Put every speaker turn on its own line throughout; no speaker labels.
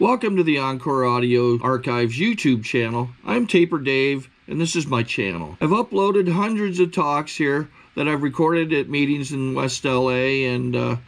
Welcome to the Encore Audio Archives YouTube channel. I'm Taper Dave, and this is my channel. I've uploaded hundreds of talks here that I've recorded at meetings in West LA, and I've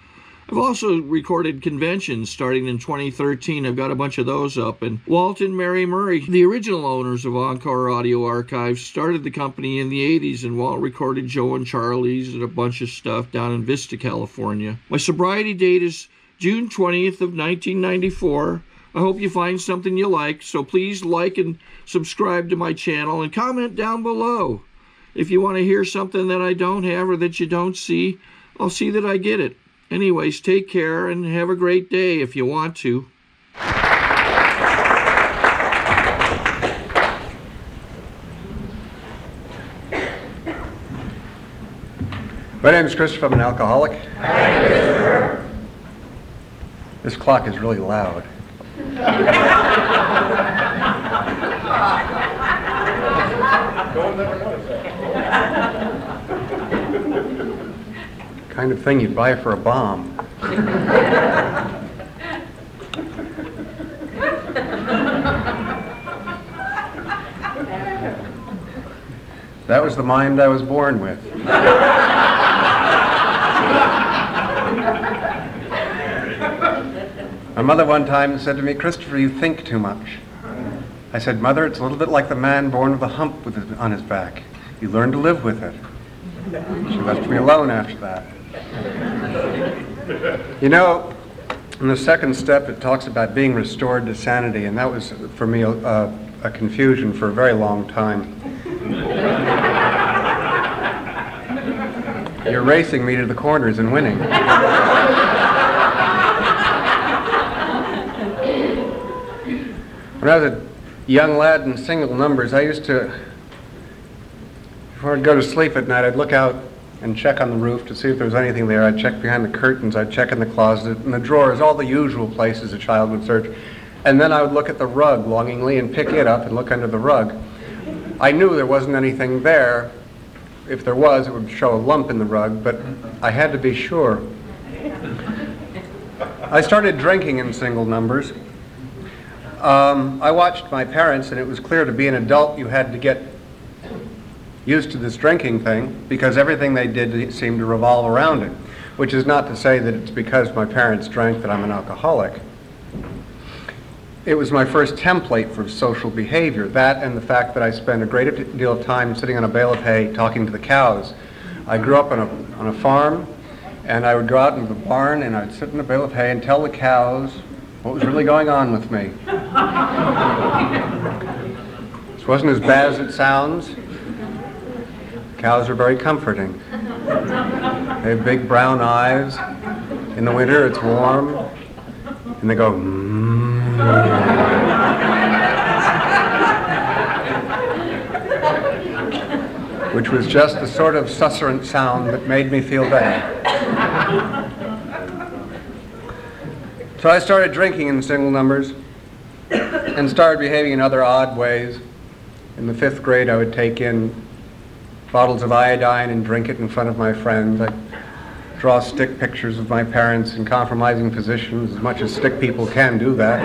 also recorded conventions starting in 2013. I've got a bunch of those up. And Walt and Mary Murray, the original owners of Encore Audio Archives, started the company in the 80s, and Walt recorded Joe and Charlie's and a bunch of stuff down in Vista, California. My sobriety date is June 20th of 1994. I hope you find something you like, so please like and subscribe to my channel and comment down below. If you want to hear something that I don't have or that you don't see, I'll see that I get it. Anyways, take care and have a great day if you want to.
My name is Christopher. I'm an alcoholic.
Hi, Christopher.
This clock is really loud. Kind of thing you'd buy for a bomb. That was the mind I was born with. My mother one time said to me, "Christopher, you think too much." I said, "Mother, it's a little bit like the man born with a hump on his back. You learn to live with it." She left me alone after that. You know, in the second step, it talks about being restored to sanity, and that was, for me, a confusion for a very long time. You're racing me to the corners and winning. When I was a young lad in single numbers, I used to, before I'd go to sleep at night, I'd look out and check on the roof to see if there was anything there. I'd check behind the curtains, I'd check in the closet, in the drawers, all the usual places a child would search. And then I would look at the rug longingly and pick it up and look under the rug. I knew there wasn't anything there. If there was, it would show a lump in the rug, but I had to be sure. I started drinking in single numbers. I watched my parents, and it was clear to be an adult you had to get used to this drinking thing, because everything they did seemed to revolve around it, which is not to say that it's because my parents drank that I'm an alcoholic. It was my first template for social behavior, that and the fact that I spent a great deal of time sitting on a bale of hay talking to the cows. I grew up on a farm, and I would go out into the barn and I'd sit in a bale of hay and tell the cows what was really going on with me. This wasn't as bad as it sounds. Cows are very comforting. They have big brown eyes. In the winter it's warm, and they go which was just the sort of susurrant sound that made me feel better. So I started drinking in single numbers and started behaving in other odd ways. In the 5th grade, I would take in bottles of iodine and drink it in front of my friends. I'd draw stick pictures of my parents in compromising positions, as much as stick people can do that,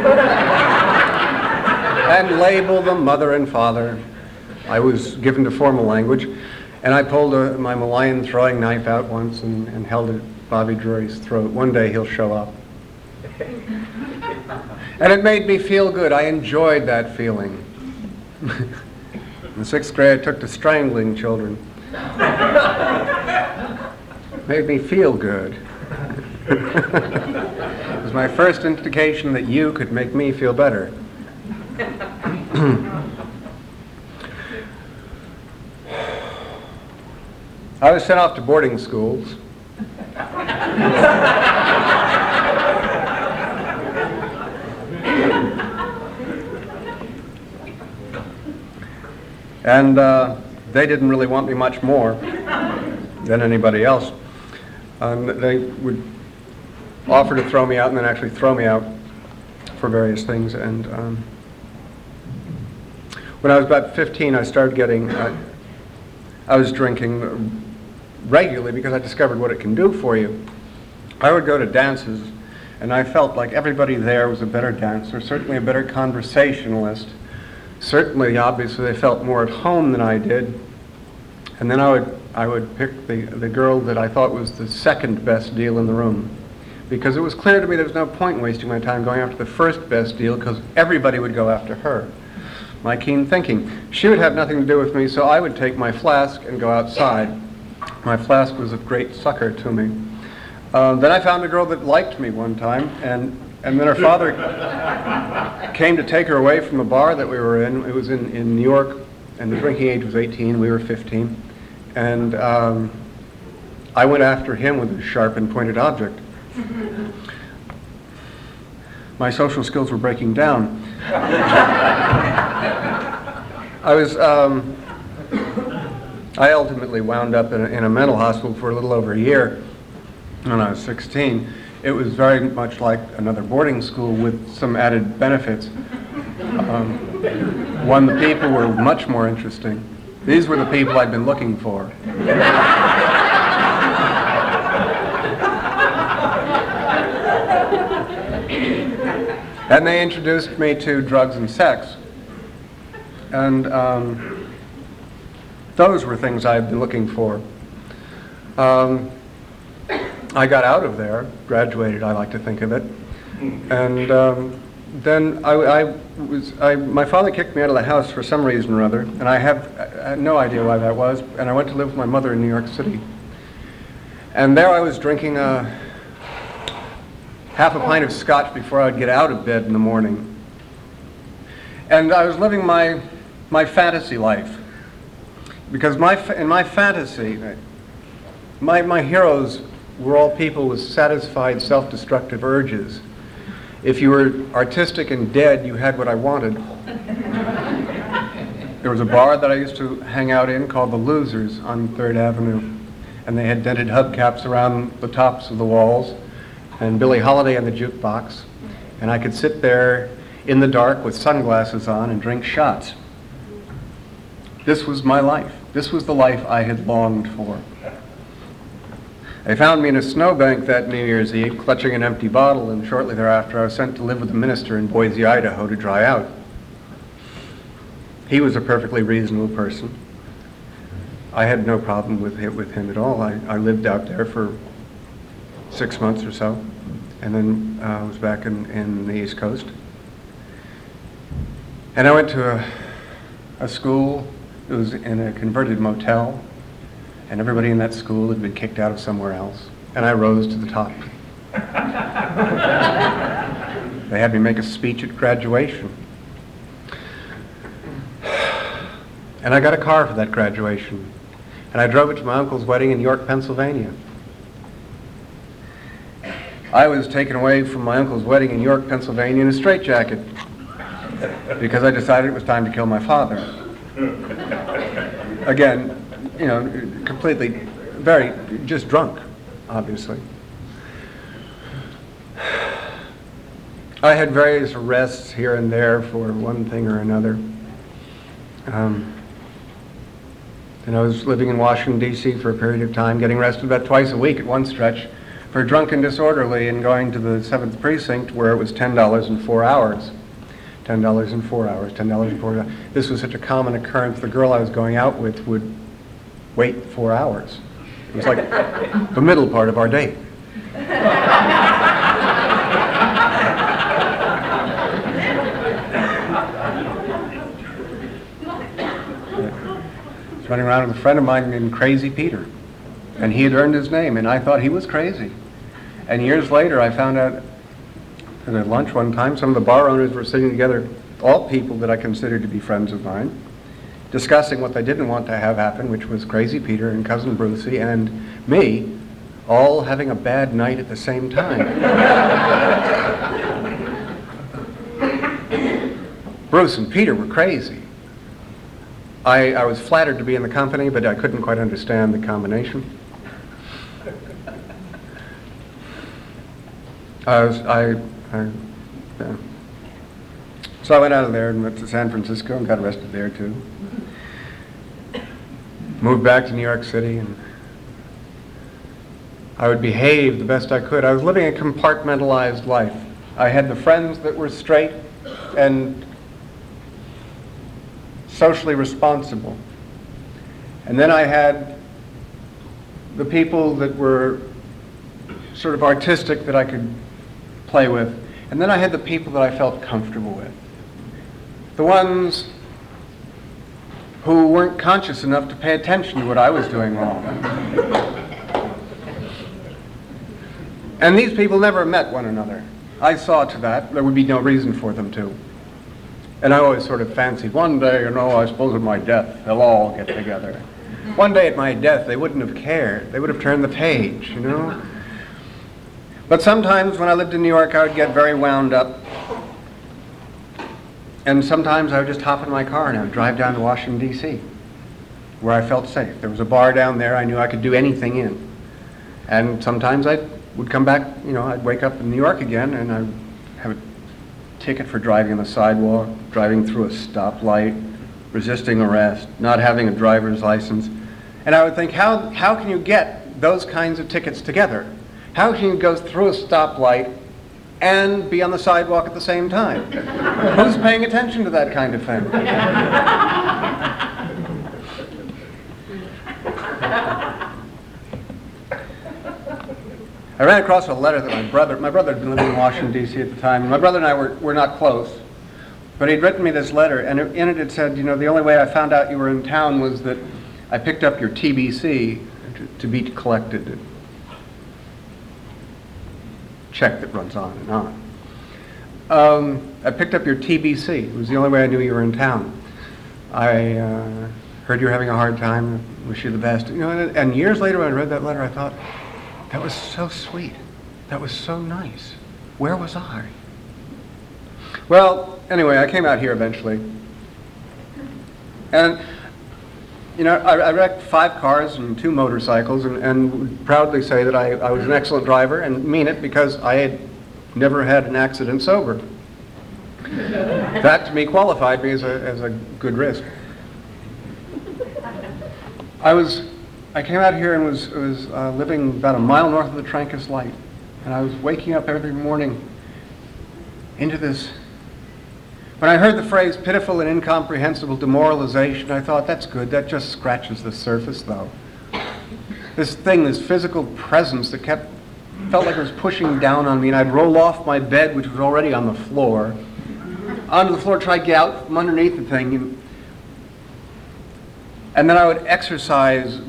and label them mother and father. I was given to formal language, and I pulled my Malayan throwing knife out once and held it at Bobby Drury's throat. One day he'll show up. And it made me feel good. I enjoyed that feeling. In the 6th grade, I took to strangling children. It made me feel good. It was my first indication that you could make me feel better. I was sent off to boarding schools. And they didn't really want me much more than anybody else. They would offer to throw me out and then actually throw me out for various things. And when I was about 15, I started getting, I was drinking regularly because I discovered what it can do for you. I would go to dances And I felt like everybody there was a better dancer, certainly a better conversationalist. Certainly, obviously, they felt more at home than I did. And then I would pick the girl that I thought was the second best deal in the room. Because it was clear to me there was no point in wasting my time going after the first best deal, because everybody would go after her. My keen thinking. She would have nothing to do with me, so I would take my flask and go outside. My flask was a great succor to me. Then I found a girl that liked me one time, and then her father came to take her away from the bar that we were in. It was in New York, and the drinking age was 18, we were 15. And I went after him with a sharp and pointed object. My social skills were breaking down. I ultimately wound up in a mental hospital for a little over a year when I was 16. It was very much like another boarding school with some added benefits. One, the people were much more interesting. These were the people I'd been looking for. And they introduced me to drugs and sex. And those were things I'd been looking for. I got out of there, graduated, I like to think of it. And then my father kicked me out of the house for some reason or other, and I had no idea why that was, and I went to live with my mother in New York City. And there I was drinking half a pint of scotch before I'd get out of bed in the morning. And I was living my fantasy life. Because in my fantasy, my heroes were all people with satisfied self-destructive urges. If you were artistic and dead, you had what I wanted. There was a bar that I used to hang out in called The Losers on 3rd Avenue. And they had dented hubcaps around the tops of the walls, and Billie Holiday on the jukebox. And I could sit there in the dark with sunglasses on and drink shots. This was my life. This was the life I had longed for. They found me in a snowbank that New Year's Eve, clutching an empty bottle, and shortly thereafter I was sent to live with a minister in Boise, Idaho to dry out. He was a perfectly reasonable person. I had no problem with him at all. I lived out there for 6 months or so, and then I was back in the East Coast. And I went to a school. It was in a converted motel, and everybody in that school had been kicked out of somewhere else, and I rose to the top. They had me make a speech at graduation. And I got a car for that graduation, and I drove it to my uncle's wedding in York, Pennsylvania. I was taken away from my uncle's wedding in York, Pennsylvania in a straitjacket because I decided it was time to kill my father. Again, you know, completely, just drunk, obviously. I had various arrests here and there for one thing or another. And I was living in Washington, D.C. for a period of time, getting arrested about twice a week at one stretch for drunk and disorderly, and going to the 7th Precinct where it was $10 in 4 hours. $10 in 4 hours, $10 in 4 hours. This was such a common occurrence. The girl I was going out with would wait 4 hours. It was like the middle part of our date. I was running around with a friend of mine named Crazy Peter. And he had earned his name, and I thought he was crazy. And years later, I found out at a lunch one time, some of the bar owners were sitting together, all people that I considered to be friends of mine, discussing what they didn't want to have happen, which was Crazy Peter and Cousin Brucey and me, all having a bad night at the same time. Bruce and Peter were crazy. I was flattered to be in the company, but I couldn't quite understand the combination. So I went out of there and went to San Francisco and got arrested there too. Moved back to New York City, and I would behave the best I could. I was living a compartmentalized life. I had the friends that were straight and socially responsible. And then I had the people that were sort of artistic that I could play with. And then I had the people that I felt comfortable with. The ones who weren't conscious enough to pay attention to what I was doing wrong. And these people never met one another. I saw to that. There would be no reason for them to. And I always sort of fancied, one day, I suppose at my death, they'll all get together. One day at my death, they wouldn't have cared. They would have turned the page, But sometimes when I lived in New York, I would get very wound up. And sometimes I would just hop in my car and I would drive down to Washington, D.C., where I felt safe. There was a bar down there I knew I could do anything in. And sometimes I would come back, I'd wake up in New York again and I'd have a ticket for driving on the sidewalk, driving through a stoplight, resisting arrest, not having a driver's license. And I would think, how can you get those kinds of tickets together? How can you go through a stoplight and be on the sidewalk at the same time? Who's paying attention to that kind of thing? I ran across a letter that my brother had been living in Washington, D.C. at the time, and my brother and I were not close, but he'd written me this letter, and in it said, the only way I found out you were in town was that I picked up your TBC to be collected. Check that runs on and on. I picked up your TBC. It was the only way I knew you were in town. I heard you were having a hard time. Wish you the best. And years later when I read that letter, I thought, that was so sweet. That was so nice. Where was I? Well, anyway, I came out here eventually. And, I wrecked 5 cars and 2 motorcycles and would proudly say that I was an excellent driver and mean it because I had never had an accident sober. That to me qualified me as a good risk. I came out here and was living about a mile north of the Trancas Light, and I was waking up every morning into this. When I heard the phrase pitiful and incomprehensible demoralization, I thought, that's good, that just scratches the surface though. This thing, this physical presence that felt like it was pushing down on me, and I'd roll off my bed, which was already on the floor, onto the floor, try to get out from underneath the thing, and then I would exercise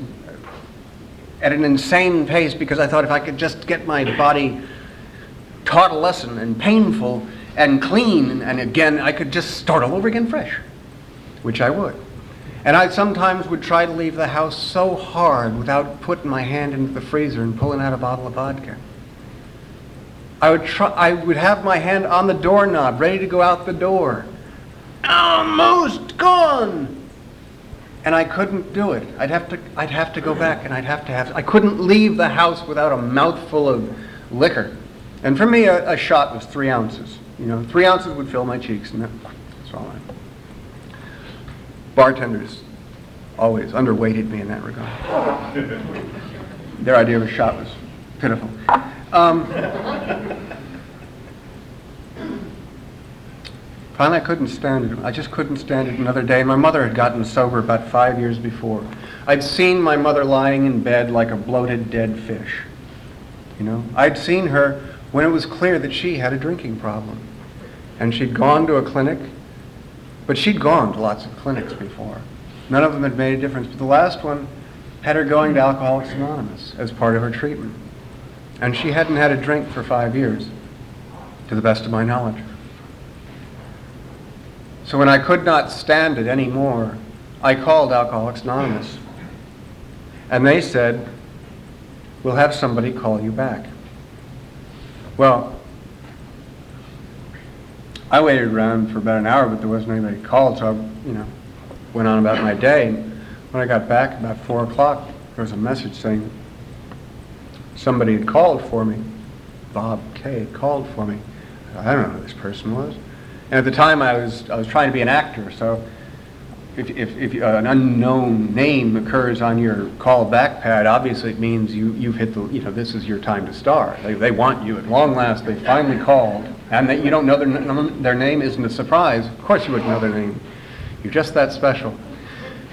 at an insane pace because I thought if I could just get my body taught a lesson and painful and clean, and again I could just start all over again fresh, which I would. And I sometimes would try to leave the house so hard without putting my hand into the freezer and pulling out a bottle of vodka. I would have my hand on the doorknob, ready to go out the door. Almost gone! And I couldn't do it. I'd have to go back, and I couldn't leave the house without a mouthful of liquor. And for me, a shot was 3 ounces. 3 ounces would fill my cheeks, and that's all right. Bartenders always underweighted me in that regard. Their idea of a shot was pitiful. Finally, I couldn't stand it. I just couldn't stand it another day. My mother had gotten sober about 5 years before. I'd seen my mother lying in bed like a bloated dead fish. I'd seen her when it was clear that she had a drinking problem. And she'd gone to a clinic, but she'd gone to lots of clinics before. None of them had made a difference, but the last one had her going to Alcoholics Anonymous as part of her treatment. And she hadn't had a drink for 5 years, to the best of my knowledge. So when I could not stand it anymore, I called Alcoholics Anonymous. And they said, we'll have somebody call you back. Well, I waited around for about an hour, but there wasn't anybody called, so I, went on about my day. And when I got back about 4 o'clock, there was a message saying somebody had called for me. Bob K. had called for me. I don't know who this person was. And at the time, I was trying to be an actor, so if an unknown name occurs on your call back pad, obviously it means you've hit the, this is your time to star. They want you. At long last, they finally called, and that you don't know their name isn't a surprise. Of course you wouldn't know their name. You're just that special.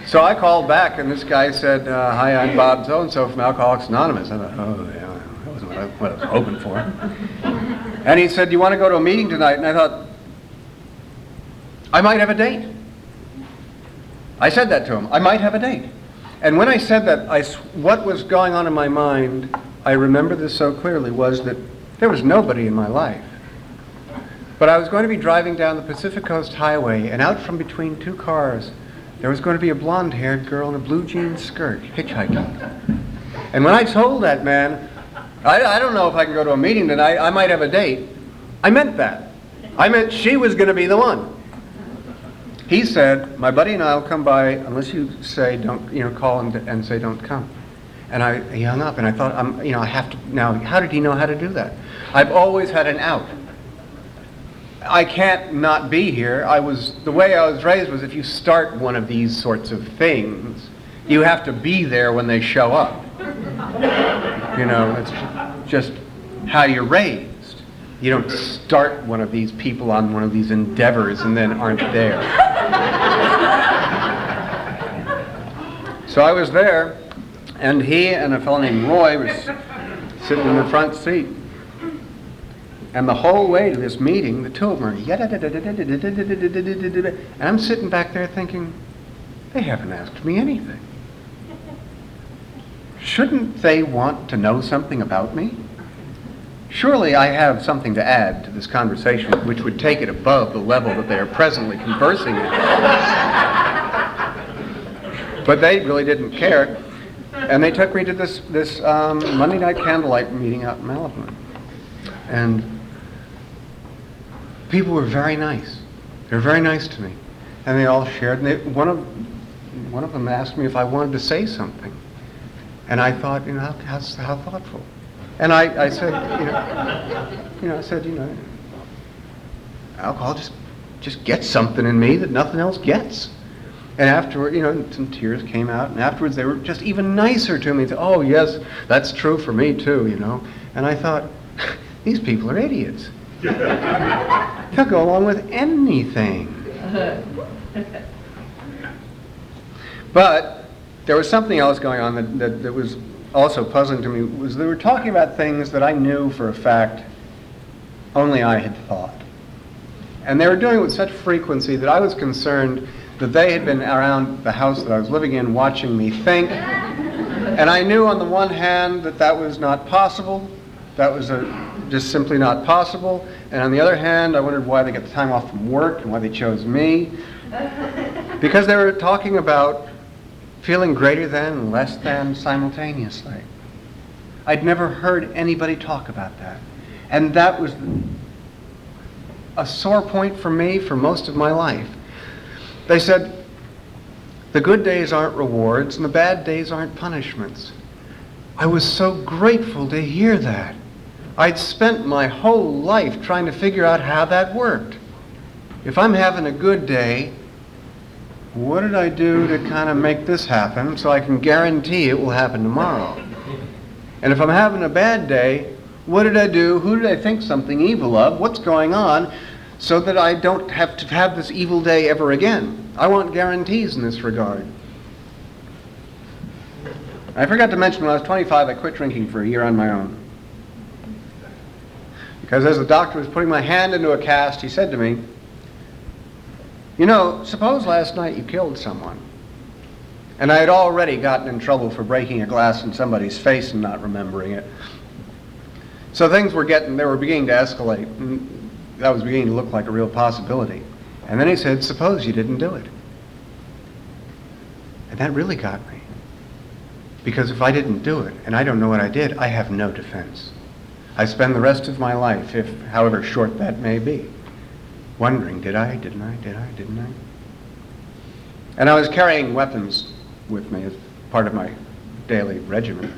So I called back, and this guy said, hi, I'm Bob so-and-so from Alcoholics Anonymous. I thought, oh, yeah, that wasn't what I was hoping for. And he said, do you want to go to a meeting tonight? And I thought, I might have a date. I said that to him. I might have a date. And when I said that, what was going on in my mind, I remember this so clearly, was that there was nobody in my life. But I was going to be driving down the Pacific Coast Highway, and out from between two cars, there was going to be a blonde-haired girl in a blue jean skirt hitchhiking. And when I told that man, I don't know if I can go to a meeting tonight, I might have a date, I meant that. I meant she was going to be the one. He said, my buddy and I will come by unless you say don't, call and say don't come. And he hung up, and I thought, I have to, now, how did he know how to do that? I've always had an out. I can't not be here. The way I was raised was if you start one of these sorts of things, you have to be there when they show up. It's just how you're raised. You don't start one of these people on one of these endeavors and then aren't there. So I was there, and he and a fellow named Roy was sitting in the front seat. And the whole way to this meeting, the two of them are and I'm sitting back there thinking, they haven't asked me anything. Shouldn't they want to know something about me? Surely I have something to add to this conversation which would take it above the level that they are presently conversing at. But they really didn't care. And they took me to this Monday night candlelight meeting out in Malibu. And people were very nice. They were very nice to me. And they all shared. And one of them asked me if I wanted to say something. And I thought, how thoughtful. And I said, alcohol just gets something in me that nothing else gets. And afterward, some tears came out. And afterwards, they were just even nicer to me. They said, oh, yes, that's true for me, too, And I thought, these people are idiots. They'll go along with anything. But there was something else going on that was also puzzling to me, was they were talking about things that I knew for a fact only I had thought. And they were doing it with such frequency that I was concerned that they had been around the house that I was living in watching me think. And I knew on the one hand that was not possible. That was just simply not possible. And on the other hand, I wondered why they got the time off from work and why they chose me. Because they were talking about feeling greater than and less than simultaneously. I'd never heard anybody talk about that. And that was a sore point for me for most of my life. They said, the good days aren't rewards and the bad days aren't punishments. I was so grateful to hear that. I'd spent my whole life trying to figure out how that worked. If I'm having a good day, what did I do to kind of make this happen so I can guarantee it will happen tomorrow? And if I'm having a bad day, what did I do? Who did I think something evil of? What's going on so that I don't have to have this evil day ever again? I want guarantees in this regard. I forgot to mention when I was 25, I quit drinking for a year on my own. Because as the doctor was putting my hand into a cast, he said to me, suppose last night you killed someone. And I had already gotten in trouble for breaking a glass in somebody's face and not remembering it. So things were beginning to escalate. And that was beginning to look like a real possibility. And then he said, suppose you didn't do it. And that really got me. Because if I didn't do it, and I don't know what I did, I have no defense. I spend the rest of my life, however short that may be, wondering, didn't I? And I was carrying weapons with me as part of my daily regimen.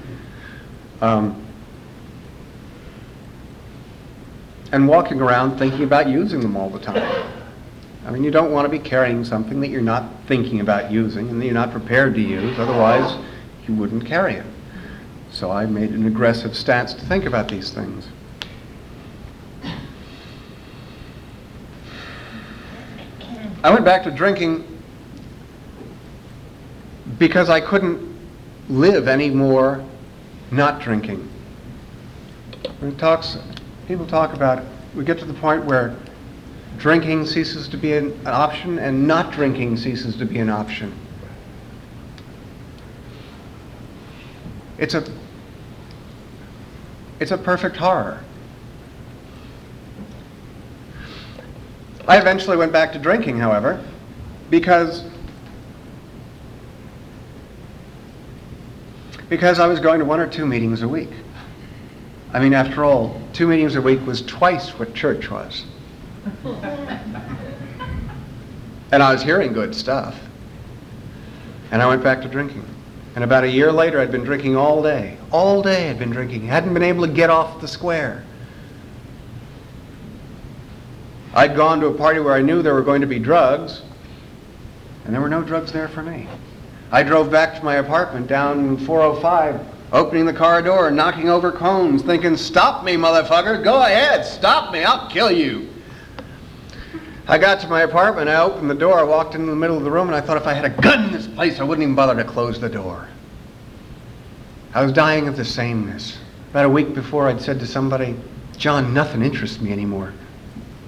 And walking around thinking about using them all the time. I mean, you don't want to be carrying something that you're not thinking about using and that you're not prepared to use, otherwise you wouldn't carry it. So I made an aggressive stance to think about these things. I went back to drinking because I couldn't live anymore not drinking. People talk about, we get to the point where drinking ceases to be an option and not drinking ceases to be an option. It's a perfect horror. I eventually went back to drinking, however, because I was going to 1 or 2 meetings a week. I mean, after all, 2 meetings a week was twice what church was. And I was hearing good stuff. And I went back to drinking. And about a year later, I'd been drinking all day. All day I'd been drinking. Hadn't been able to get off the square. I'd gone to a party where I knew there were going to be drugs, and there were no drugs there for me. I drove back to my apartment down 405, opening the car door and knocking over cones, thinking, "Stop me, motherfucker, go ahead, stop me, I'll kill you." I got to my apartment, I opened the door, I walked into the middle of the room, and I thought if I had a gun in this place, I wouldn't even bother to close the door. I was dying of the sameness. About a week before, I'd said to somebody, "John, nothing interests me anymore.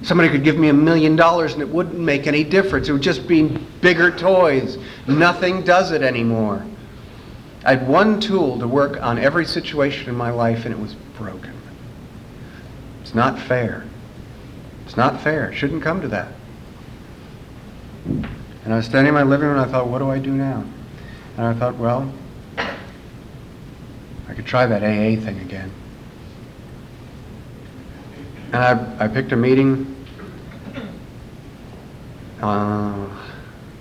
Somebody could give me $1 million and it wouldn't make any difference. It would just be bigger toys. Nothing does it anymore." I had one tool to work on every situation in my life and it was broken. It's not fair. It's not fair. It shouldn't come to that. And I was standing in my living room and I thought, what do I do now? And I thought, well, I could try that AA thing again. And I picked a meeting,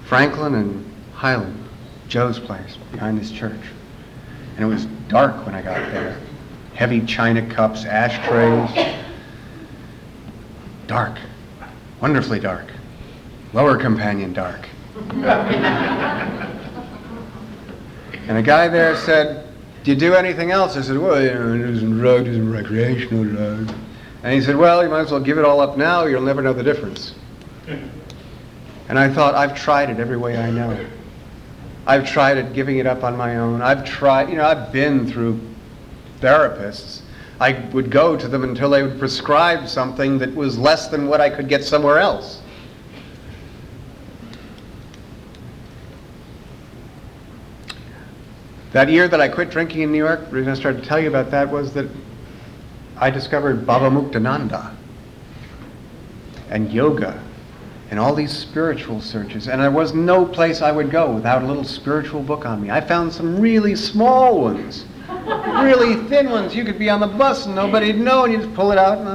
Franklin and Highland, Joe's place, behind his church. And it was dark when I got there. Heavy china cups, ashtrays. Dark. Wonderfully dark. Lower companion dark. And a guy there said, "Do you do anything else?" I said, "Well, you know, there's some drugs, there's some recreational drugs." And he said, "Well, you might as well give it all up now, you'll never know the difference." And I thought, I've tried it every way I know. I've tried it giving it up on my own. I've tried, I've been through therapists. I would go to them until they would prescribe something that was less than what I could get somewhere else. That year that I quit drinking in New York, the reason I started to tell you about that was that I discovered Baba Muktananda and yoga and all these spiritual searches, and there was no place I would go without a little spiritual book on me. I found some really small ones, really thin ones. You could be on the bus and nobody'd know, and you just pull it out and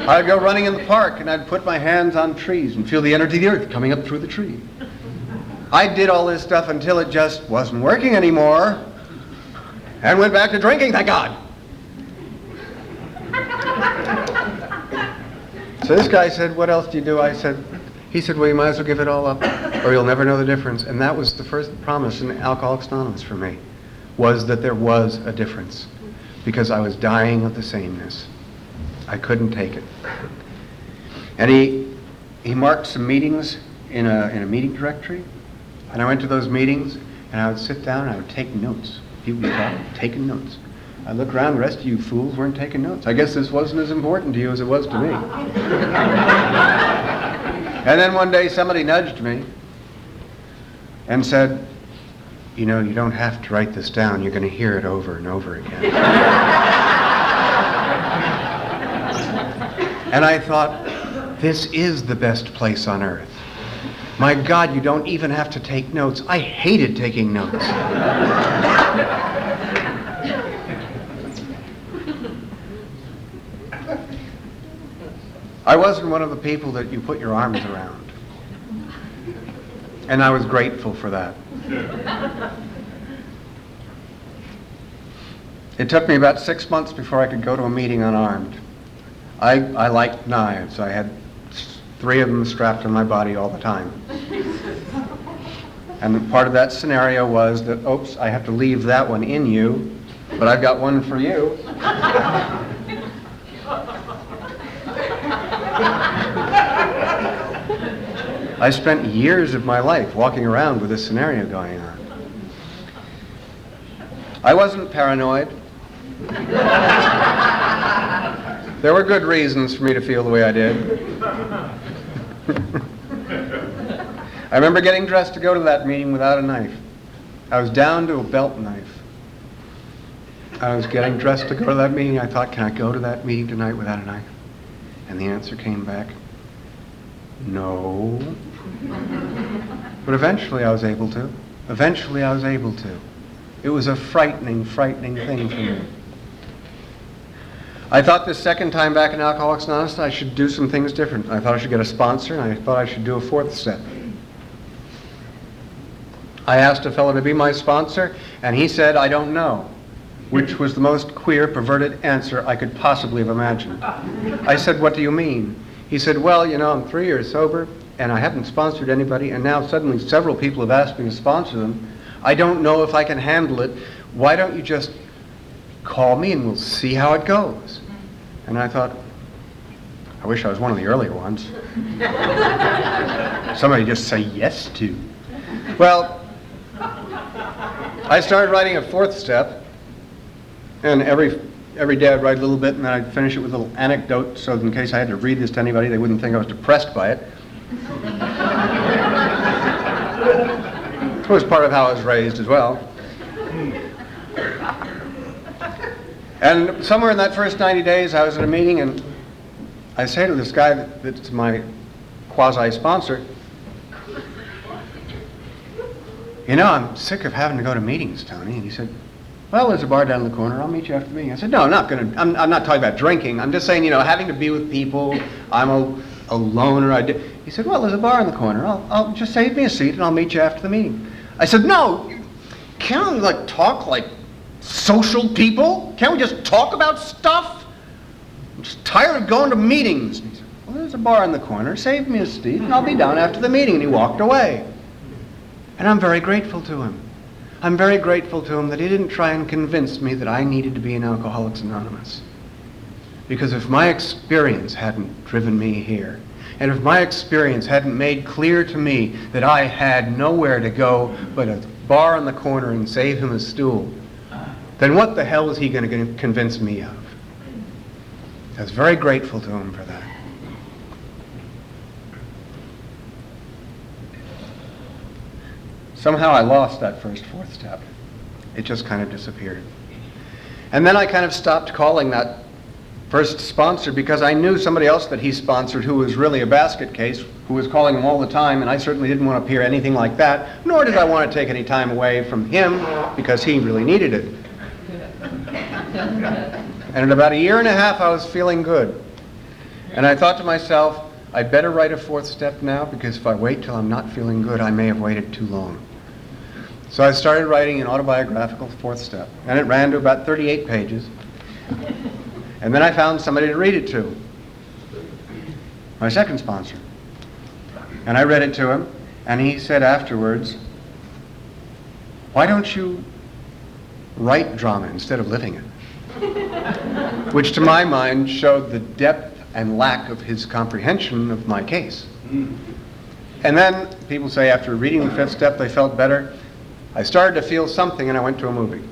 I'd go running in the park and I'd put my hands on trees and feel the energy of the earth coming up through the tree. I did all this stuff until it just wasn't working anymore and went back to drinking, thank God. So this guy said, "What else do you do?" He said, "Well, you might as well give it all up or you'll never know the difference." And that was the first promise in Alcoholics Anonymous for me, was that there was a difference because I was dying of the sameness. I couldn't take it. And he marked some meetings in a meeting directory, and I went to those meetings and I would sit down and I would take notes. People would talk, taking notes. I look around, the rest of you fools weren't taking notes. I guess this wasn't as important to you as it was to me. And then one day somebody nudged me and said, "You know, you don't have to write this down. You're going to hear it over and over again." And I thought, this is the best place on earth. My God, you don't even have to take notes. I hated taking notes. I wasn't one of the people that you put your arms around. And I was grateful for that. It took me about 6 months before I could go to a meeting unarmed. I liked knives. I had 3 of them strapped on my body all the time. And part of that scenario was that, oops, I have to leave that one in you, but I've got one for you. I spent years of my life walking around with this scenario going on. I wasn't paranoid. There were good reasons for me to feel the way I did. I remember getting dressed to go to that meeting without a knife. I was down to a belt knife. I was getting dressed to go to that meeting. I thought, can I go to that meeting tonight without a knife? And the answer came back, no. But eventually I was able to. Eventually I was able to. It was a frightening, frightening thing for me. I thought this second time back in Alcoholics Anonymous I should do some things different. I thought I should get a sponsor, and I thought I should do a 4th step. I asked a fellow to be my sponsor, and he said, I don't know, which was the most queer, perverted answer I could possibly have imagined. I said, what do you mean? He said, well, you know, I'm 3 years sober, and I haven't sponsored anybody, and now suddenly several people have asked me to sponsor them. I don't know if I can handle it. Why don't you just call me and we'll see how it goes? And I thought, I wish I was one of the earlier ones. Somebody just say yes to. Well, I started writing a 4th step, and every day I'd write a little bit, and then I'd finish it with a little anecdote, so in case I had to read this to anybody, they wouldn't think I was depressed by it. It was part of how I was raised as well. And somewhere in that first 90 days, I was at a meeting, and I say to this guy that's my quasi-sponsor, you know, I'm sick of having to go to meetings, Tony. And he said, well, there's a bar down the corner. I'll meet you after the meeting. I said, no, I'm not talking about drinking. I'm just saying, you know, having to be with people. I'm a loner. He said, well, there's a bar in the corner. I'll just save me a seat, and I'll meet you after the meeting. I said, no, can't we talk like social people? Can't we just talk about stuff? I'm just tired of going to meetings. And he said, well, there's a bar in the corner. Save me a seat, and I'll be down after the meeting. And he walked away. And I'm very grateful to him. I'm very grateful to him that he didn't try and convince me that I needed to be in Alcoholics Anonymous. Because if my experience hadn't driven me here, and if my experience hadn't made clear to me that I had nowhere to go but a bar on the corner and save him a stool, then what the hell was he going to convince me of? I was very grateful to him for that. Somehow I lost that first 4th step. It just kind of disappeared. And then I kind of stopped calling that first sponsor because I knew somebody else that he sponsored who was really a basket case, who was calling him all the time, and I certainly didn't want to appear anything like that, nor did I want to take any time away from him because he really needed it. And in about 1.5 years, I was feeling good. And I thought to myself, I'd better write a 4th step now, because if I wait till I'm not feeling good, I may have waited too long. So I started writing an autobiographical 4th step, and it ran to about 38 pages. And then I found somebody to read it to, my second sponsor. And I read it to him, and he said afterwards, why don't you write drama instead of living it? Which to my mind showed the depth and lack of his comprehension of my case. And then people say after reading the 5th step they felt better. I started to feel something, and I went to a movie.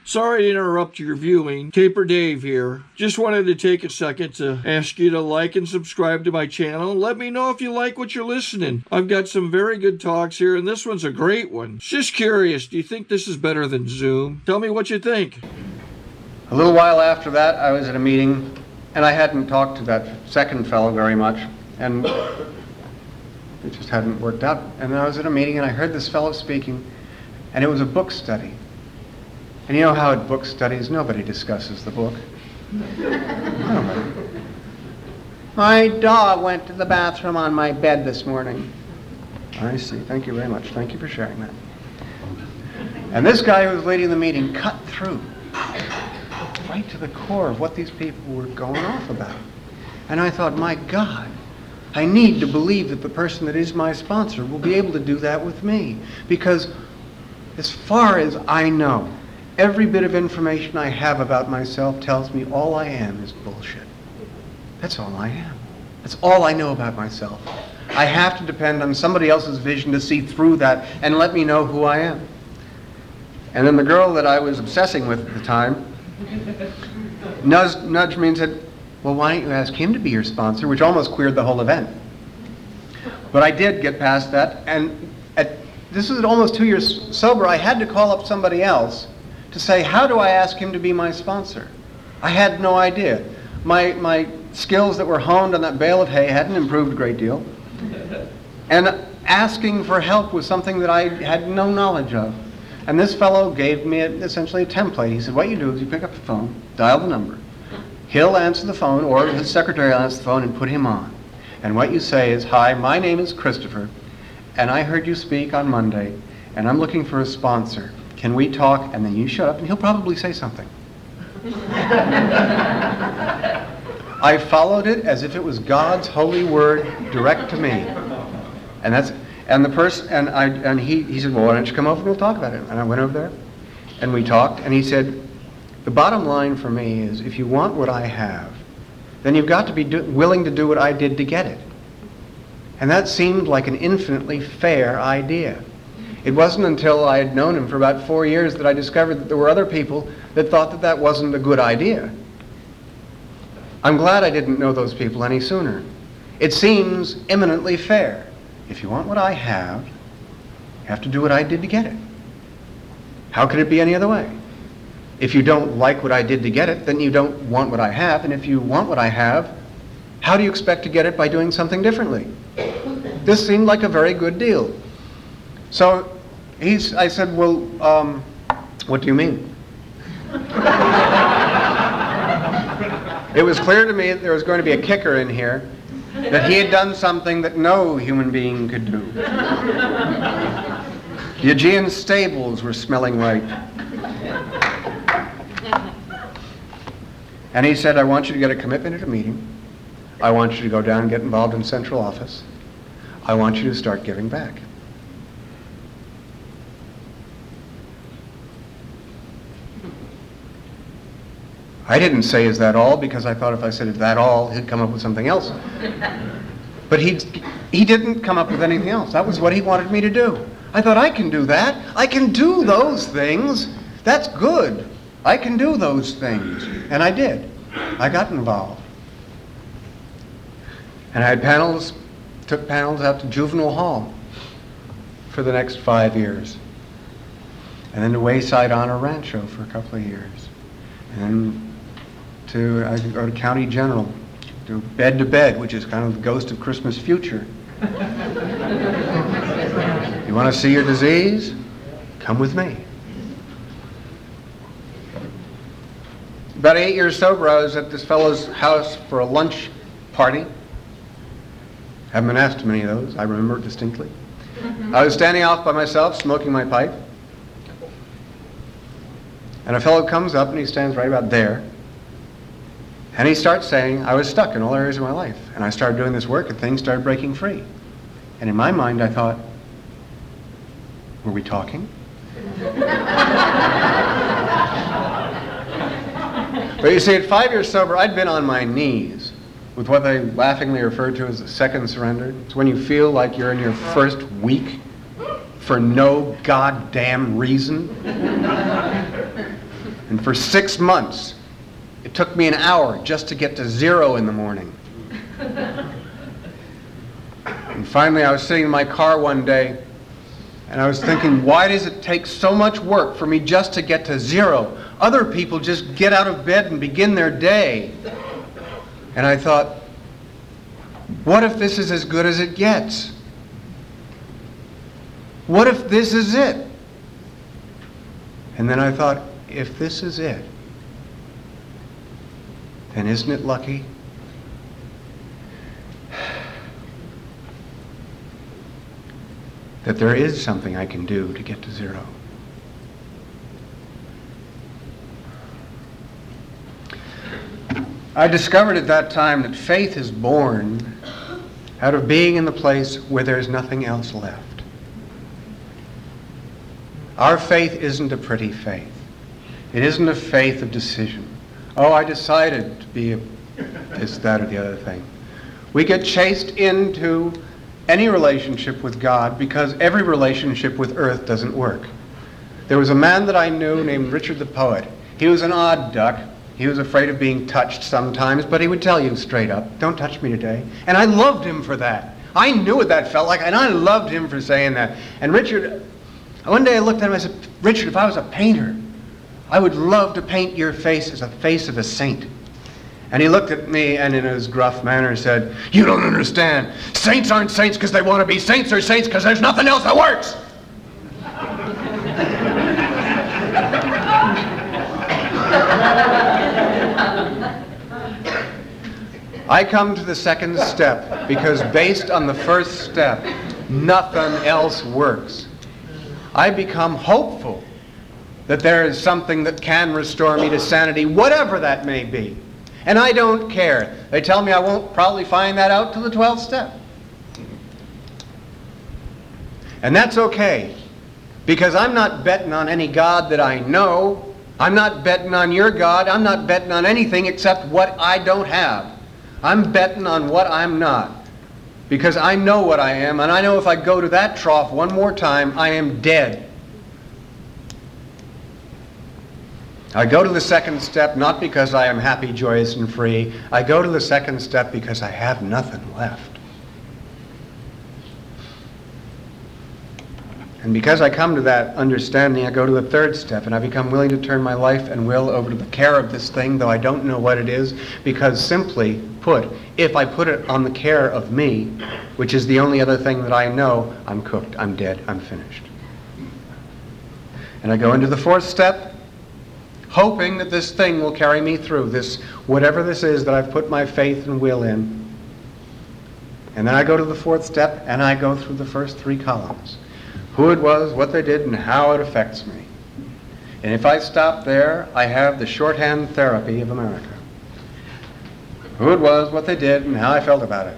Sorry to interrupt your viewing. Taper Dave here. Just wanted to take a second to ask you to like and subscribe to my channel. Let me know if you like what you're listening. I've got some very good talks here, and this one's a great one. Just curious, do you think this is better than Zoom? Tell me what you think.
A little while after that, I was at a meeting, and I hadn't talked to that second fellow very much, and it just hadn't worked out. And then I was at a meeting, and I heard this fellow speaking, and it was a book study. And you know how at book studies, nobody discusses the book. Nobody. My dog went to the bathroom on my bed this morning. I see. Thank you very much. Thank you for sharing that. And this guy who was leading the meeting cut through. right to the core of what these people were going off about. And I thought, my God, I need to believe that the person that is my sponsor will be able to do that with me. Because as far as I know, every bit of information I have about myself tells me all I am is bullshit. That's all I am. That's all I know about myself. I have to depend on somebody else's vision to see through that and let me know who I am. And then the girl that I was obsessing with at the time nudged me and said, well, why don't you ask him to be your sponsor, which almost queered the whole event. But I did get past that, and this was almost 2 years sober. I had to call up somebody else to say, how do I ask him to be my sponsor? I had no idea. My skills that were honed on that bale of hay hadn't improved a great deal. And asking for help was something that I had no knowledge of. And this fellow gave me essentially a template. He said, what you do is you pick up the phone, dial the number. He'll answer the phone, or his secretary will answer the phone and put him on. And what you say is, hi, my name is Christopher, and I heard you speak on Monday, and I'm looking for a sponsor. Can we talk? And then you shut up, and he'll probably say something. I followed it as if it was God's holy word direct to me. And he said, well, why don't you come over and we'll talk about it? And I went over there, and we talked, and he said, the bottom line for me is, if you want what I have, then you've got to be willing to do what I did to get it. And that seemed like an infinitely fair idea. It wasn't until I had known him for about 4 years that I discovered that there were other people that thought that that wasn't a good idea. I'm glad I didn't know those people any sooner. It seems eminently fair. If you want what I have, you have to do what I did to get it. How could it be any other way? If you don't like what I did to get it, then you don't want what I have. And if you want what I have, how do you expect to get it by doing something differently? This seemed like a very good deal. So I said, well, what do you mean? It was clear to me that there was going to be a kicker in here, that he had done something that no human being could do. The Aegean stables were smelling right. And he said, I want you to get a commitment at a meeting. I want you to go down and get involved in central office. I want you to start giving back. I didn't say, is that all? Because I thought if I said, is that all, he'd come up with something else. But he didn't come up with anything else. That was what he wanted me to do. I thought, I can do that. I can do those things. That's good. I can do those things. And I did. I got involved. And I had took panels out to Juvenile Hall for the next 5 years. And then to Wayside Honor Rancho for a couple of years. And then I could go to County General, do Bed to Bed, which is kind of the ghost of Christmas future. You want to see your disease? Come with me. About 8 years sober, I was at this fellow's house for a lunch party. Haven't been asked to many of those. I remember it distinctly. I was standing off by myself, smoking my pipe. And a fellow comes up and he stands right about there. And he starts saying, I was stuck in all areas of my life. And I started doing this work and things started breaking free. And in my mind I thought, were we talking? But you see, at 5 years sober, I'd been on my knees with what they laughingly refer to as a second surrender. It's when you feel like you're in your first week for no goddamn reason. And for 6 months, it took me an hour just to get to 0 in the morning. And finally, I was sitting in my car one day, and I was thinking, why does it take so much work for me just to get to 0? Other people just get out of bed and begin their day. And I thought, what if this is as good as it gets? What if this is it? And then I thought, if this is it, then isn't it lucky? That there is something I can do to get to 0. I discovered at that time that faith is born out of being in the place where there's nothing else left. Our faith isn't a pretty faith. It isn't a faith of decision. Oh, I decided to be this, that, or the other thing. We get chased into any relationship with God because every relationship with earth doesn't work. There was a man that I knew named Richard the Poet. He was an odd duck. He was afraid of being touched sometimes, but he would tell you straight up, "Don't touch me today." And I loved him for that. I knew what that felt like, and I loved him for saying that. And Richard, one day I looked at him and I said, "Richard, if I was a painter, I would love to paint your face as a face of a saint." And he looked at me and in his gruff manner said, "You don't understand. Saints aren't saints because they want to be. Saints are saints because there's nothing else that works." I come to the second step because based on the first step, nothing else works. I become hopeful that there is something that can restore me to sanity, whatever that may be. And I don't care. They tell me I won't probably find that out till the 12th step. And that's okay, because I'm not betting on any God that I know. I'm not betting on your God. I'm not betting on anything except what I don't have. I'm betting on what I'm not, because I know what I am, and I know if I go to that trough one more time, I am dead. I go to the second step not because I am happy, joyous, and free. I go to the second step because I have nothing left. And because I come to that understanding, I go to the third step, and I become willing to turn my life and will over to the care of this thing, though I don't know what it is, because simply put, if I put it on the care of me, which is the only other thing that I know, I'm cooked, I'm dead, I'm finished. And I go into the fourth step, hoping that this thing will carry me through, this, whatever this is that I've put my faith and will in. And then I go to the fourth step, and I go through the first three columns. Who it was, what they did, and how it affects me. And if I stop there, I have the shorthand therapy of America. Who it was, what they did, and how I felt about it.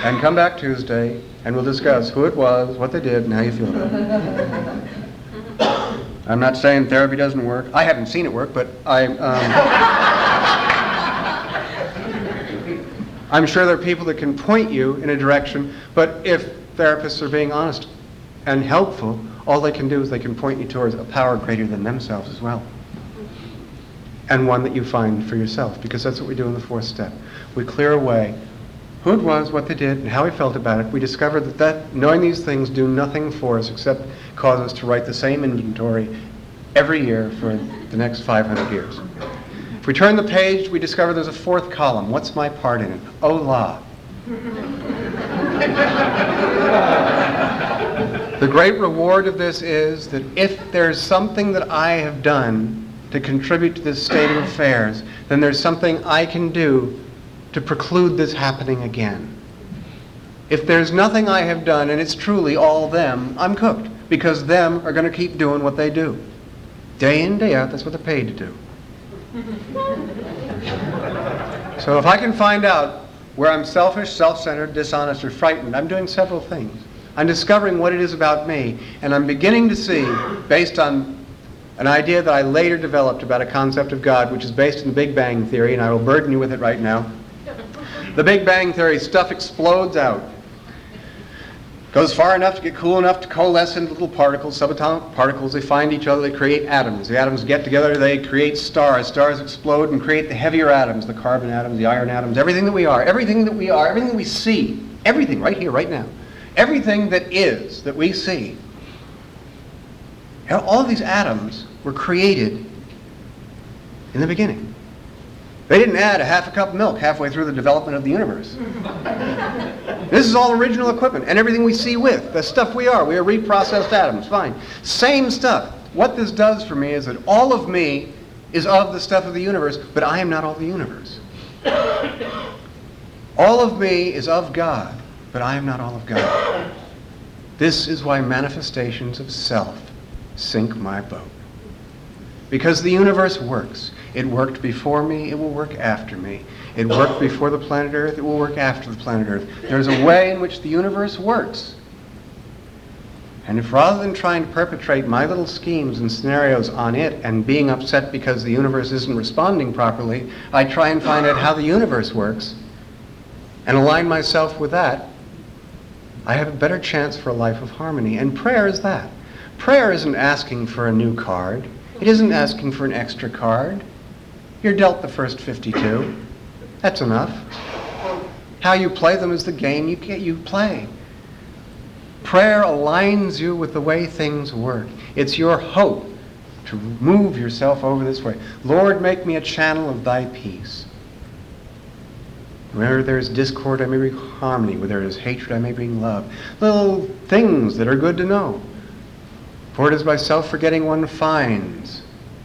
And come back Tuesday, and we'll discuss who it was, what they did, and how you feel about it. I'm not saying therapy doesn't work. I haven't seen it work, but I'm sure there are people that can point you in a direction, but if therapists are being honest and helpful, all they can do is they can point you towards a power greater than themselves as well. And one that you find for yourself, because that's what we do in the fourth step. We clear away who it was, what they did, and how we felt about it. We discover that knowing these things do nothing for us except cause us to write the same inventory every year for the next 500 years. If we turn the page, we discover there's a fourth column. What's my part in it? Oh, la. The great reward of this is that if there's something that I have done to contribute to this state of affairs, then there's something I can do to preclude this happening again. If there's nothing I have done, and it's truly all them, I'm cooked, because them are going to keep doing what they do. Day in, day out, that's what they're paid to do. So if I can find out where I'm selfish, self-centered, dishonest, or frightened, I'm doing several things. I'm discovering what it is about me, and I'm beginning to see, based on an idea that I later developed about a concept of God, which is based in the Big Bang Theory, and I will burden you with it right now. The Big Bang Theory, stuff explodes out. Goes far enough to get cool enough to coalesce into little particles, subatomic particles. They find each other, they create atoms. The atoms get together, they create stars. Stars explode and create the heavier atoms, the carbon atoms, the iron atoms, everything that we are, everything that we see, everything right here, right now. Everything that is, that we see, all of these atoms were created in the beginning. They didn't add a half a cup of milk halfway through the development of the universe. This is all original equipment, and everything we see with, the stuff we are reprocessed atoms, fine. Same stuff. What this does for me is that all of me is of the stuff of the universe, but I am not all the universe. All of me is of God, but I am not all of God. This is why manifestations of self sink my boat. Because the universe works. It worked before me, it will work after me. It worked before the planet Earth, it will work after the planet Earth. There's a way in which the universe works. And if rather than trying to perpetrate my little schemes and scenarios on it and being upset because the universe isn't responding properly, I try and find out how the universe works and align myself with that, I have a better chance for a life of harmony. And prayer is that. Prayer isn't asking for a new card. It isn't asking for an extra card. You're dealt the first 52. That's enough. How you play them is the game you play. Prayer aligns you with the way things work. It's your hope to move yourself over this way. Lord, make me a channel of thy peace. Where there is discord, I may bring harmony. Where there is hatred, I may bring love. Little things that are good to know. For it is by self-forgetting one finds.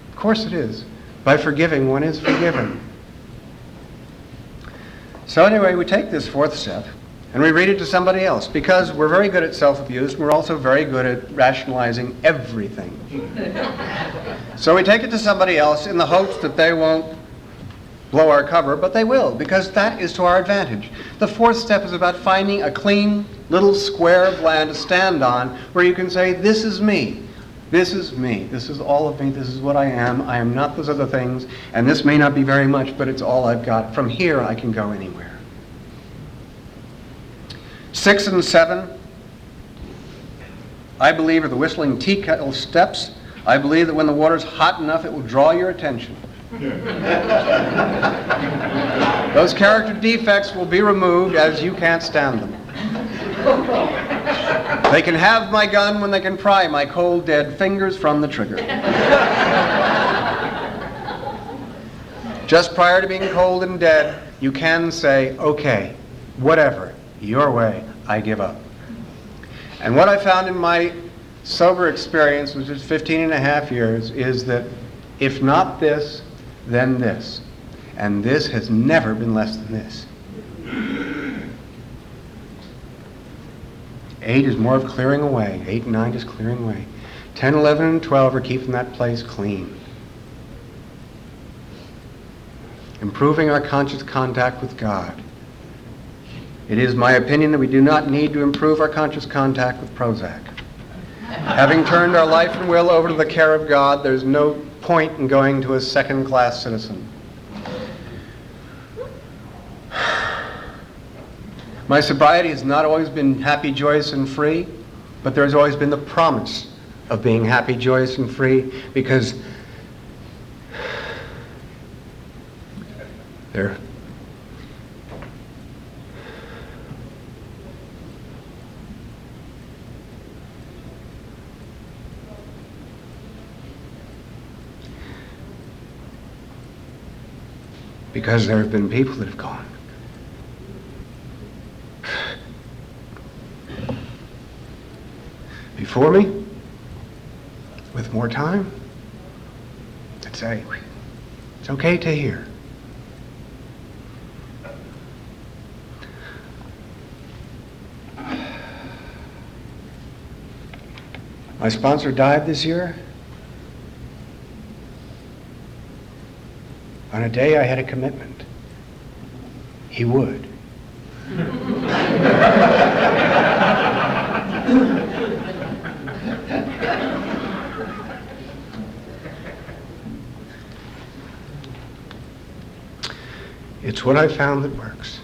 Of course it is. By forgiving one is forgiven. So anyway, we take this fourth step and we read it to somebody else, because we're very good at self-abuse and we're also very good at rationalizing everything. So we take it to somebody else in the hopes that they won't blow our cover, but they will, because that is to our advantage. The fourth step is about finding a clean little square of land to stand on where you can say, this is me. This is me. This is all of me. This is what I am. I am not those other things. And this may not be very much, but it's all I've got. From here, I can go anywhere. 6 and 7, I believe, are the whistling tea kettle steps. I believe that when the water's hot enough, it will draw your attention. Those character defects will be removed as you can't stand them. They can have my gun when they can pry my cold, dead fingers from the trigger. Just prior to being cold and dead, you can say, okay, whatever, your way, I give up. And what I found in my sober experience, which is 15 and a half years, is that if not this, then this. And this has never been less than this. 8 is more of clearing away. 8 and 9 just clearing away. 10, 11, and 12 are keeping that place clean. Improving our conscious contact with God. It is my opinion that we do not need to improve our conscious contact with Prozac. Having turned our life and will over to the care of God, there's no point in going to a second-class citizen. My sobriety has not always been happy, joyous, and free, but there's always been the promise of being happy, joyous, and free, because there. Because there have been people that have gone. Before me, with more time, I'd say, it's okay to hear. My sponsor died this year. On a day I had a commitment. He would. It's what I found that works.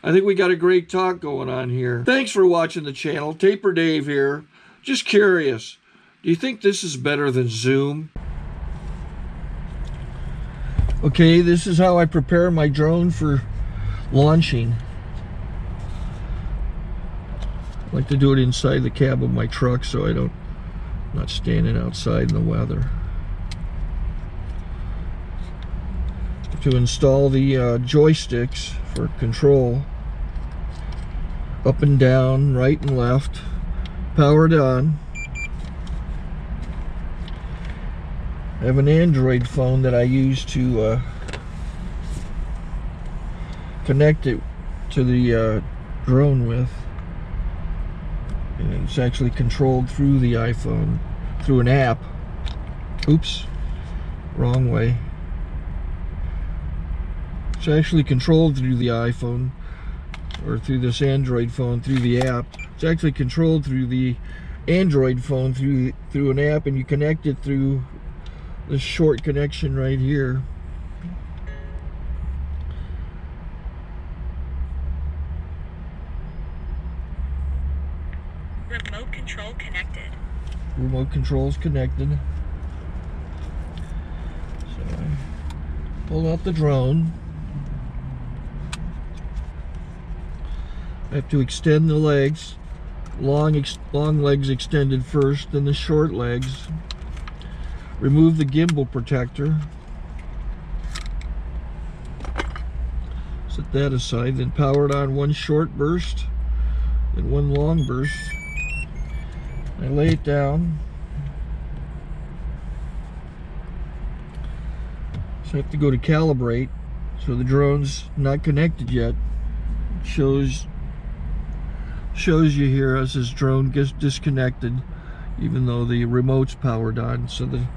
I think we got a great talk going on here. Thanks for watching the channel. Taper Dave here. Just curious, do you think this is better than Zoom? Okay, this is how I prepare my drone for launching. I like to do it inside the cab of my truck so I'm not standing outside in the weather. To install the joysticks for control, up and down, right and left, powered on. I have an Android phone that I use to connect it to the drone with. And it's actually controlled through the iPhone, through an app. Oops, wrong way. It's actually controlled through the iPhone, or through this Android phone, through the app. It's actually controlled through the Android phone, through an app, and you connect it through this short connection right here.
Remote control connected.
Remote control's connected. So I pull out the drone. I have to extend the legs. Long legs extended first, then the short legs. Remove the gimbal protector. Set that aside, then power it on one short burst and one long burst. I lay it down. So I have to go to calibrate. So the drone's not connected yet. It shows you here as this drone gets disconnected, even though the remote's powered on. So the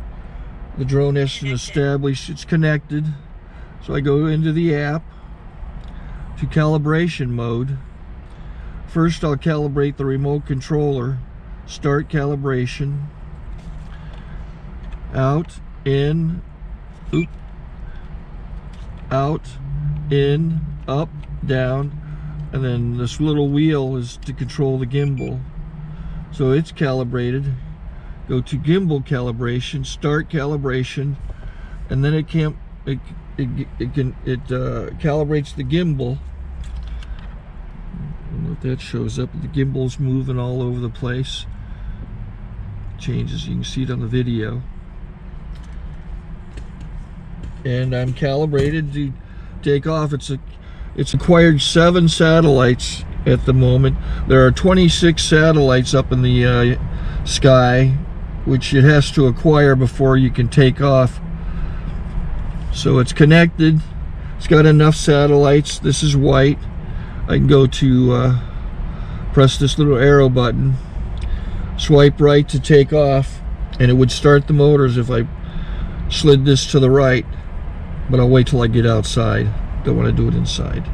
drone has to establish it's connected. So I go into the app to calibration mode. First I'll calibrate the remote controller. Start calibration. Out, in, oop, out, in, up, down, and then this little wheel is to control the gimbal. So it's calibrated. Go to gimbal calibration, start calibration, and then it calibrates the gimbal. I don't know if that shows up. The gimbal's moving all over the place. Changes, you can see it on the video. And I'm calibrated to take off. It's acquired 7 satellites at the moment. There are 26 satellites up in the sky, which it has to acquire before you can take off. So it's connected. It's got enough satellites. This is white. I can go to press this little arrow button, swipe right to take off, and it would start the motors if I slid this to the right, but I'll wait till I get outside. Don't want to do it inside.